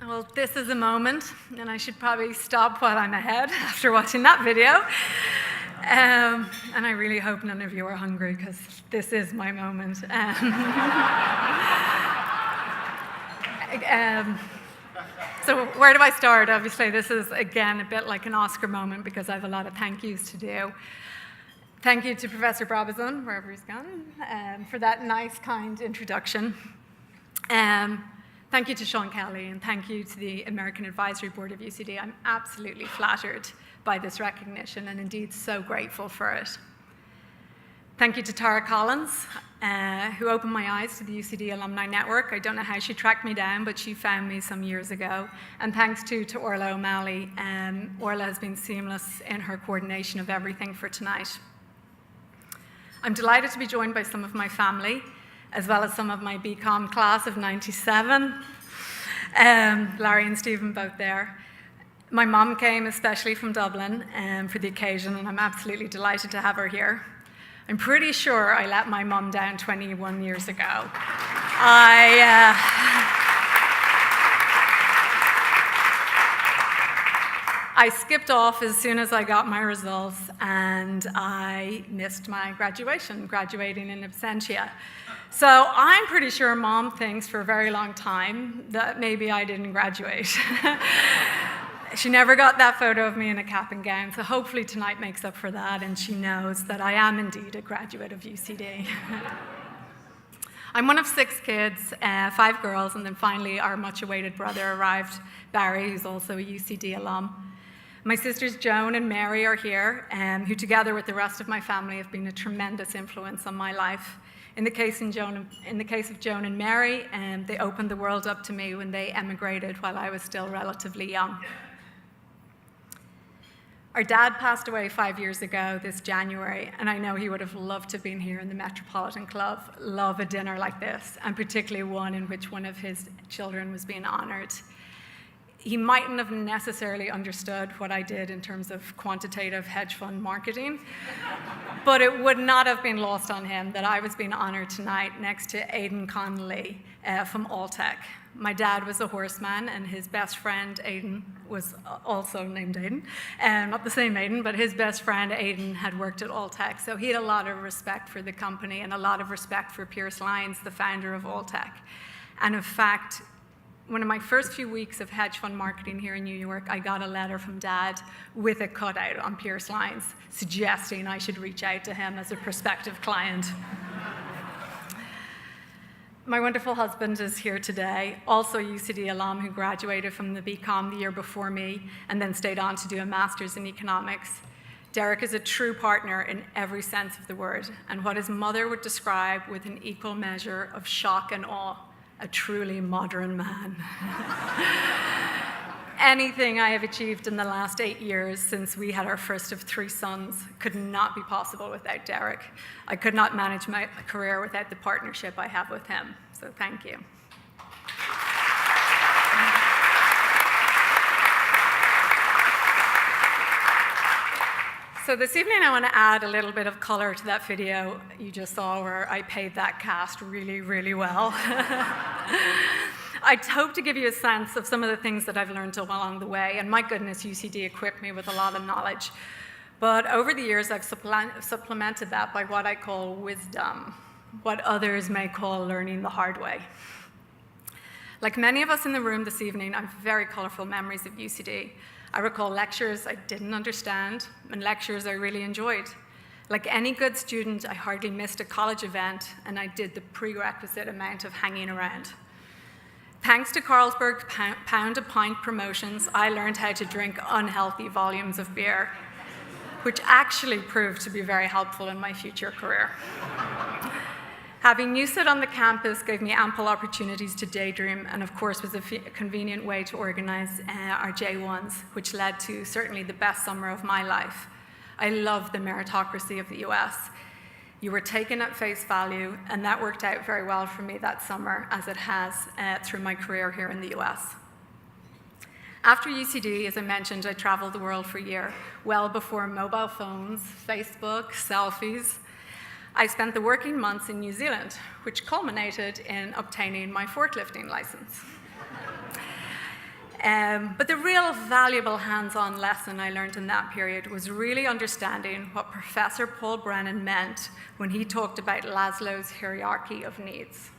Well, this is a moment, and I should probably stop while I'm ahead after watching that video. And I really hope none of you are hungry, because this is my moment. So where do I start? Obviously, this is, again, a bit like an Oscar moment, because I have a lot of thank yous to do. Thank you to Professor Brabazon, wherever he's gone, for that nice, kind introduction. Thank you to Sean Kelly, and thank you to the American Advisory Board of UCD. I'm absolutely flattered by this recognition, and indeed so grateful for it. Thank you to Tara Collins, who opened my eyes to the UCD Alumni Network. I don't know how she tracked me down, but she found me some years ago. And thanks to Orla O'Malley. Orla has been seamless in her coordination of everything for tonight. I'm delighted to be joined by some of my family, as well as some of my BCom class of 97. Larry and Stephen both there. My mum came especially from Dublin for the occasion, and I'm absolutely delighted to have her here. I'm pretty sure I let my mum down 21 years ago. I skipped off as soon as I got my results, and I missed my graduating in absentia. So I'm pretty sure Mom thinks for a very long time that maybe I didn't graduate. She never got that photo of me in a cap and gown, so hopefully tonight makes up for that, and she knows that I am indeed a graduate of UCD. I'm one of 6 kids, 5 girls, and then finally our much-awaited brother arrived, Barry, who's also a UCD alum. My sisters Joan and Mary are here, who together with the rest of my family have been a tremendous influence on my life. In the case of Joan and Mary, they opened the world up to me when they emigrated while I was still relatively young. Our dad passed away 5 years ago this January, and I know he would have loved to have been here in the Metropolitan Club, love a dinner like this, and particularly one in which one of his children was being honored. He mightn't have necessarily understood what I did in terms of quantitative hedge fund marketing, but it would not have been lost on him that I was being honored tonight next to Aidan Connolly from Alltech. My dad was a horseman, and his best friend, Aidan, was also named Aidan. Not the same Aidan, but his best friend, Aidan, had worked at Alltech. So he had a lot of respect for the company and a lot of respect for Pierce Lyons, the founder of Alltech. And in fact, one of my first few weeks of hedge fund marketing here in New York, I got a letter from Dad with a cutout on Pierce Lyons suggesting I should reach out to him as a prospective client. My wonderful husband is here today, also a UCD alum who graduated from the BCom the year before me and then stayed on to do a master's in economics. Derek is a true partner in every sense of the word, and what his mother would describe with an equal measure of shock and awe, a truly modern man. Anything I have achieved in the last 8 years since we had our first of 3 sons could not be possible without Derek. I could not manage my career without the partnership I have with him, so thank you. So this evening I want to add a little bit of color to that video you just saw where I paid that cast really, really well. I hope to give you a sense of some of the things that I've learned along the way, and my goodness, UCD equipped me with a lot of knowledge. But over the years, I've supplemented that by what I call wisdom, what others may call learning the hard way. Like many of us in the room this evening, I have very colorful memories of UCD. I recall lectures I didn't understand and lectures I really enjoyed. Like any good student, I hardly missed a college event, and I did the prerequisite amount of hanging around. Thanks to Carlsberg's pound-a-pint promotions, I learned how to drink unhealthy volumes of beer, which actually proved to be very helpful in my future career. Having UCD on the campus gave me ample opportunities to daydream, and of course was a convenient way to organize our J1s, which led to certainly the best summer of my life. I love the meritocracy of the US. You were taken at face value, and that worked out very well for me that summer, as it has through my career here in the US. After UCD, as I mentioned, I traveled the world for a year, well before mobile phones, Facebook, selfies. I spent the working months in New Zealand, which culminated in obtaining my forklifting license. But the real valuable hands-on lesson I learned in that period was really understanding what Professor Paul Brennan meant when he talked about Maslow's hierarchy of needs.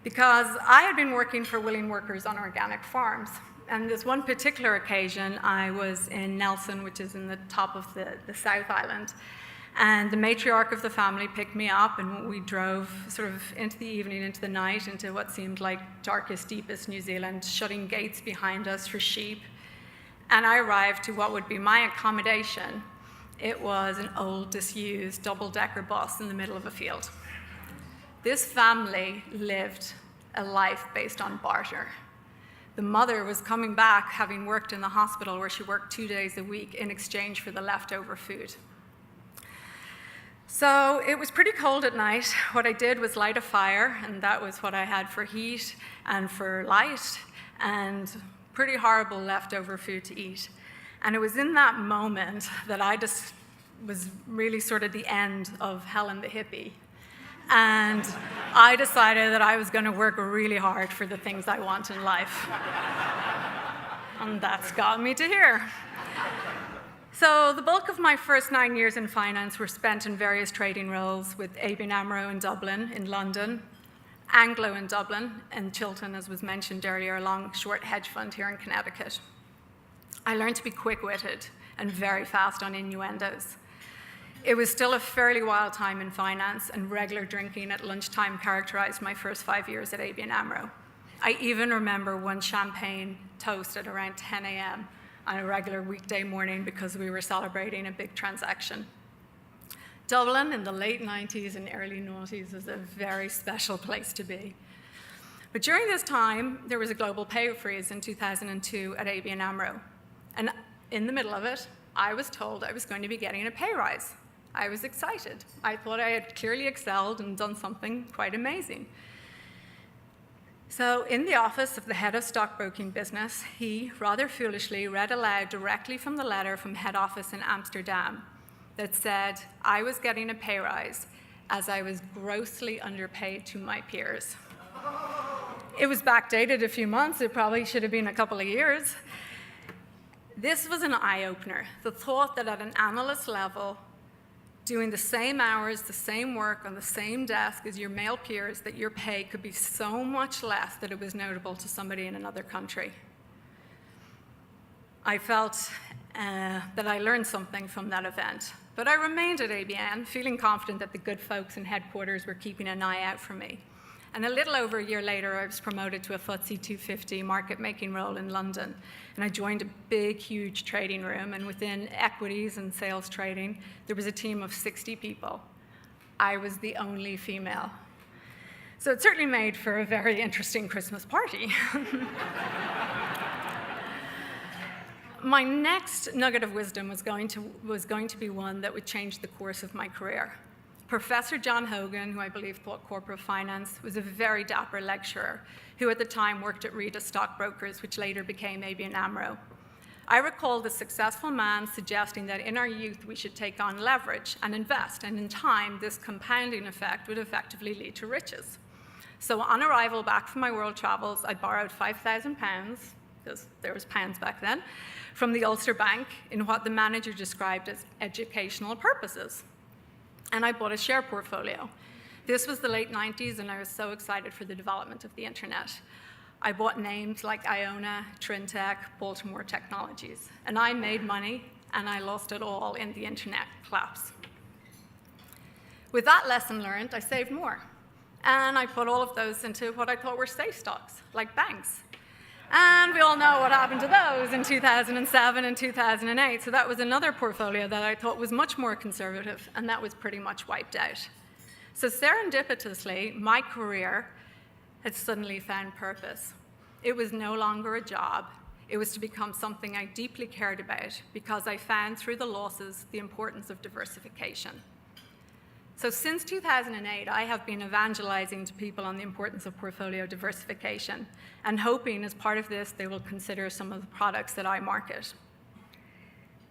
Because I had been working for willing workers on organic farms, and this one particular occasion I was in Nelson, which is in the top of the South Island, and the matriarch of the family picked me up, and we drove sort of into the evening, into the night, into what seemed like darkest, deepest New Zealand, shutting gates behind us for sheep. And I arrived to what would be my accommodation. It was an old, disused, double-decker bus in the middle of a field. This family lived a life based on barter. The mother was coming back, having worked in the hospital where she worked 2 days a week in exchange for the leftover food. So it was pretty cold at night. What I did was light a fire, and that was what I had for heat and for light, and pretty horrible leftover food to eat. And it was in that moment that I just was really sort of the end of Helen the hippie. And I decided that I was going to work really hard for the things I want in life. And that's got me to here. So the bulk of my first 9 years in finance were spent in various trading roles with ABN AMRO in Dublin, in London, Anglo in Dublin, and Chilton, as was mentioned earlier, a long, short hedge fund here in Connecticut. I learned to be quick-witted and very fast on innuendos. It was still a fairly wild time in finance, and regular drinking at lunchtime characterized my first 5 years at ABN AMRO. I even remember one champagne toast at around 10 a.m. on a regular weekday morning because we were celebrating a big transaction. Dublin in the late 90s and early noughties was a very special place to be. But during this time, there was a global pay freeze in 2002 at ABN AMRO. And in the middle of it, I was told I was going to be getting a pay rise. I was excited. I thought I had clearly excelled and done something quite amazing. So in the office of the head of stockbroking business, he rather foolishly read aloud directly from the letter from head office in Amsterdam that said I was getting a pay rise as I was grossly underpaid to my peers. It was backdated a few months. It probably should have been a couple of years. This was an eye-opener, the thought that at an analyst level, doing the same hours, the same work on the same desk as your male peers, that your pay could be so much less that it was notable to somebody in another country. I felt that I learned something from that event, but I remained at ABN, feeling confident that the good folks in headquarters were keeping an eye out for me. And a little over a year later, I was promoted to a FTSE 250 market-making role in London. And I joined a big, huge trading room, and within equities and sales trading, there was a team of 60 people. I was the only female. So it certainly made for a very interesting Christmas party. My next nugget of wisdom was going to be one that would change the course of my career. Professor John Hogan, who I believe taught corporate finance, was a very dapper lecturer who at the time worked at Rita Stockbrokers, which later became ABN AMRO. I recall the successful man suggesting that in our youth we should take on leverage and invest, and in time this compounding effect would effectively lead to riches. So on arrival back from my world travels, I borrowed £5,000, because there was pounds back then, from the Ulster Bank in what the manager described as educational purposes. And I bought a share portfolio. This was the late 90s, and I was so excited for the development of the internet. I bought names like Iona, Trintech, Baltimore Technologies. And I made money, and I lost it all in the internet collapse. With that lesson learned, I saved more. And I put all of those into what I thought were safe stocks, like banks. And we all know what happened to those in 2007 and 2008. So that was another portfolio that I thought was much more conservative, and that was pretty much wiped out. So serendipitously, my career had suddenly found purpose. It was no longer a job. It was to become something I deeply cared about because I found through the losses the importance of diversification. So since 2008, I have been evangelizing to people on the importance of portfolio diversification and hoping as part of this they will consider some of the products that I market.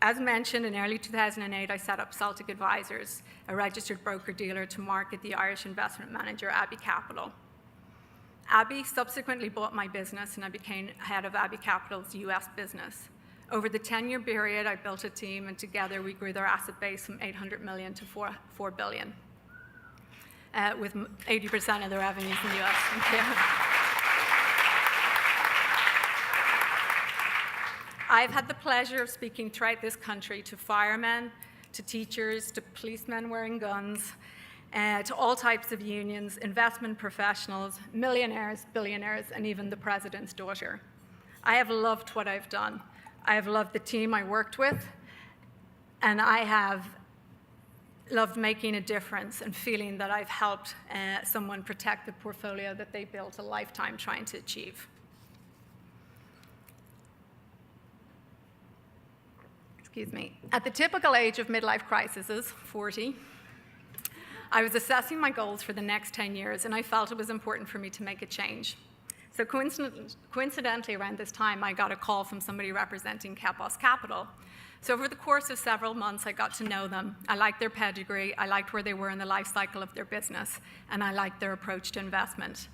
As mentioned, in early 2008, I set up Celtic Advisors, a registered broker-dealer to market the Irish investment manager, Abbey Capital. Abby subsequently bought my business, and I became head of Abbey Capital's US business. Over the 10-year period, I built a team, and together we grew their asset base from $800 million to $4 billion, with 80% of the revenues in the US. Thank you. I've had the pleasure of speaking throughout this country to firemen, to teachers, to policemen wearing guns, to all types of unions, investment professionals, millionaires, billionaires, and even the president's daughter. I have loved what I've done. I have loved the team I worked with, and I have loved making a difference and feeling that I've helped someone protect the portfolio that they built a lifetime trying to achieve. Excuse me. At the typical age of midlife crises, 40, I was assessing my goals for the next 10 years, and I felt it was important for me to make a change. So coincidentally, around this time, I got a call from somebody representing Kapos Capital. So over the course of several months, I got to know them. I liked their pedigree, I liked where they were in the life cycle of their business, and I liked their approach to investment.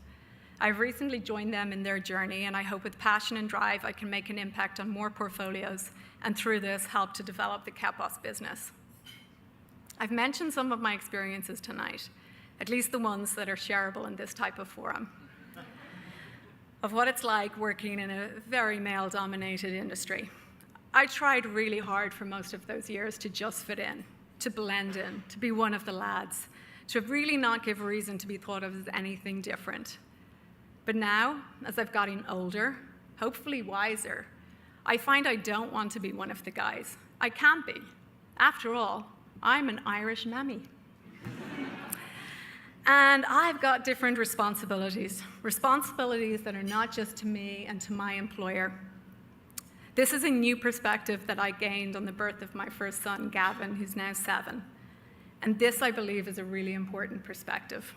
I've recently joined them in their journey, and I hope with passion and drive, I can make an impact on more portfolios, and through this, help to develop the Kapos business. I've mentioned some of my experiences tonight, at least the ones that are shareable in this type of forum, of what it's like working in a very male-dominated industry. I tried really hard for most of those years to just fit in, to blend in, to be one of the lads, to really not give reason to be thought of as anything different. But now, as I've gotten older, hopefully wiser, I find I don't want to be one of the guys. I can't be. After all, I'm an Irish mammy. And I've got different responsibilities that are not just to me and to my employer. This is a new perspective that I gained on the birth of my first son, Gavin, who's now 7. And this, I believe, is a really important perspective.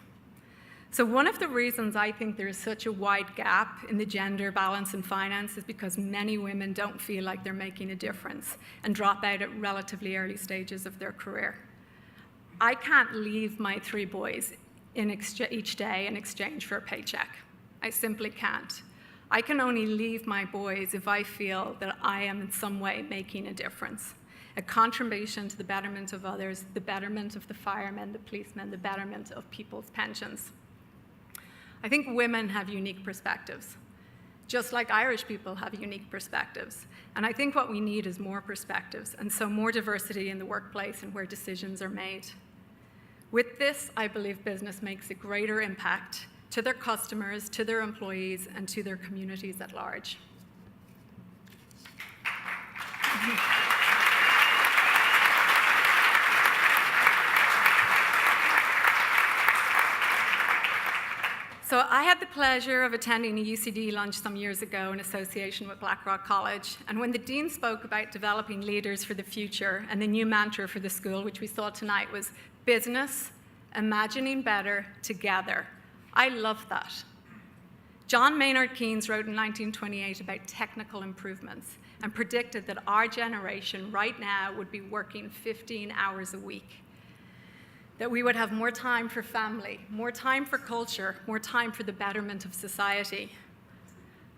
So one of the reasons I think there is such a wide gap in the gender balance in finance is because many women don't feel like they're making a difference and drop out at relatively early stages of their career. I can't leave my 3 boys each day in exchange for a paycheck. I simply can't. I can only leave my boys if I feel that I am in some way making a difference, a contribution to the betterment of others, the betterment of the firemen, the policemen, the betterment of people's pensions. I think women have unique perspectives, just like Irish people have unique perspectives. And I think what we need is more perspectives, and so more diversity in the workplace and where decisions are made. With this, I believe business makes a greater impact to their customers, to their employees, and to their communities at large. So I had the pleasure of attending a UCD lunch some years ago in association with Blackrock College. And when the dean spoke about developing leaders for the future, and the new mantra for the school, which we saw tonight, was business, imagining better, together. I love that. John Maynard Keynes wrote in 1928 about technical improvements and predicted that our generation right now would be working 15 hours a week, that we would have more time for family, more time for culture, more time for the betterment of society.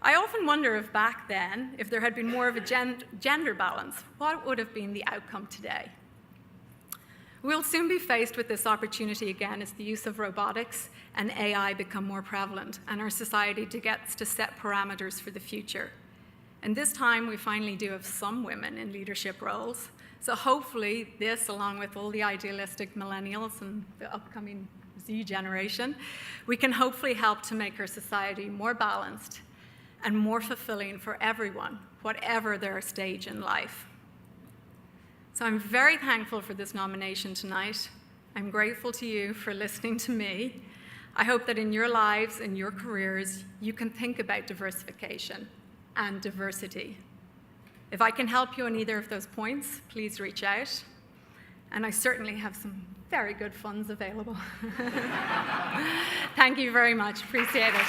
I often wonder if back then, if there had been more of a gender balance, what would have been the outcome today? We'll soon be faced with this opportunity again as the use of robotics and AI become more prevalent, and our society gets to set parameters for the future. And this time, we finally do have some women in leadership roles. So hopefully this, along with all the idealistic millennials and the upcoming Z generation, we can hopefully help to make our society more balanced and more fulfilling for everyone, whatever their stage in life. So I'm very thankful for this nomination tonight. I'm grateful to you for listening to me. I hope that in your lives and your careers, you can think about diversification and diversity. If I can help you on either of those points, please reach out. And I certainly have some very good funds available. Thank you very much. Appreciate it.